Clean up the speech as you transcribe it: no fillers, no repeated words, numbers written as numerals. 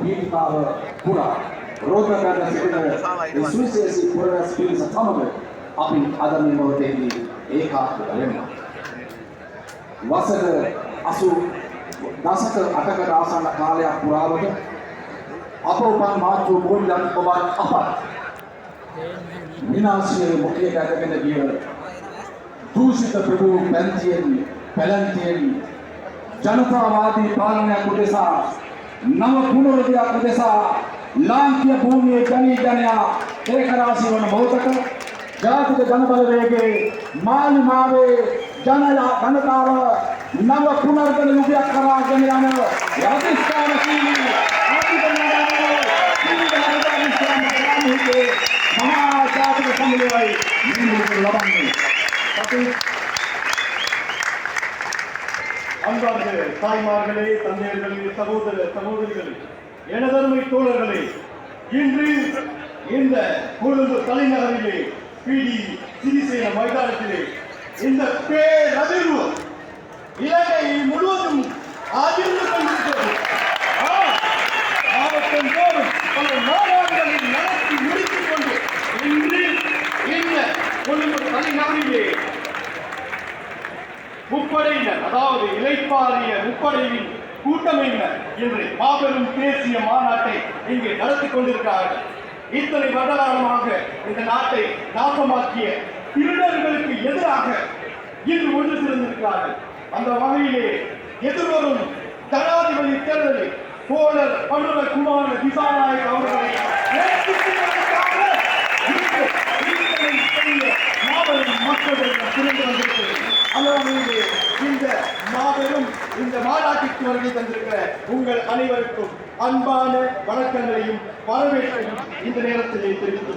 පීඩිතාව පුරා රෝධ කරන සිටින සුවිශේෂී පුරවැස් පිරිස සමග අපි අද මේ මොහොතේදී ඒකාත්මක වෙනවා. වසර 80 දශක 8කට ආසන්න කාලයක් පුරාවට අප උපන් මාතෘ භූමියන් ඔබ අපත් විනාශයේ මුඛයට ඇදගෙන ගිය දූෂිත ප්‍රභූ පැන්තියෙන් පැලන්තියෙන් ජනතාවාදී පාලනයක් උදෙසා නව පුනරුදයක් උදෙසා ලාංකික භූමියේ ජනයා ඒකරාශී වන මොහොතක ජාතික ජනබලවේගයේ මාලිමාවේ ජනතාව නව පුනර්ගන යුගයක් කරා ගෙන යන යතිස්ථානශීලී මහා ජාතික සමුදායයි නියුතු ලබන්නේ. அன்பார்ந்த தாய்மார்களே, தந்தையர்களே, சகோதர சகோதரிகளே, எனதருமை தோழர்களே, இன்று இந்த கொழும்பு தலைநகரிலே பிடி சிறிசேன மைதானத்திலே இந்த பேரதிர்வு இலங்கை முழுவதும் அதிர்ந்து கொண்டிருக்கிறது. மாவட்டம் தோறும் பல மாநாடுகளில் நடத்தி முடித்துக் கொண்டு இன்று இந்த கொழும்பு தலைநகரிலே முப்படையினர், அதாவது இளைப்பாறிய முப்படையின் கூட்டமையினர் இன்று மாபெரும் தேசிய மாநாட்டை இங்கே நடத்தி கொண்டிருக்கிறார்கள். இத்தனை வருடகாலமாக இந்த நாட்டை நாசமாக்கிய திருடர்களுக்கு எதிராக இன்று ஒன்று சேர்ந்திருக்கிறார்கள். அந்த வகையிலே எதிர்வரும் ஜனாதிபதி தேர்தலில் தோழர் பண்டுர குமார திசாநாயக் அவர்களை மாபெரும் மக்கள் திரண்டு வந்திருக்கிறது. அல்லாமல் இந்த மாபெரும் இந்த மாநாட்டிற்கு வருகை தந்திருக்கிற உங்கள் அனைவருக்கும் அன்பான வணக்கங்களையும் வரவேற்பையும் இந்த நேரத்தில் தெரிவித்துக்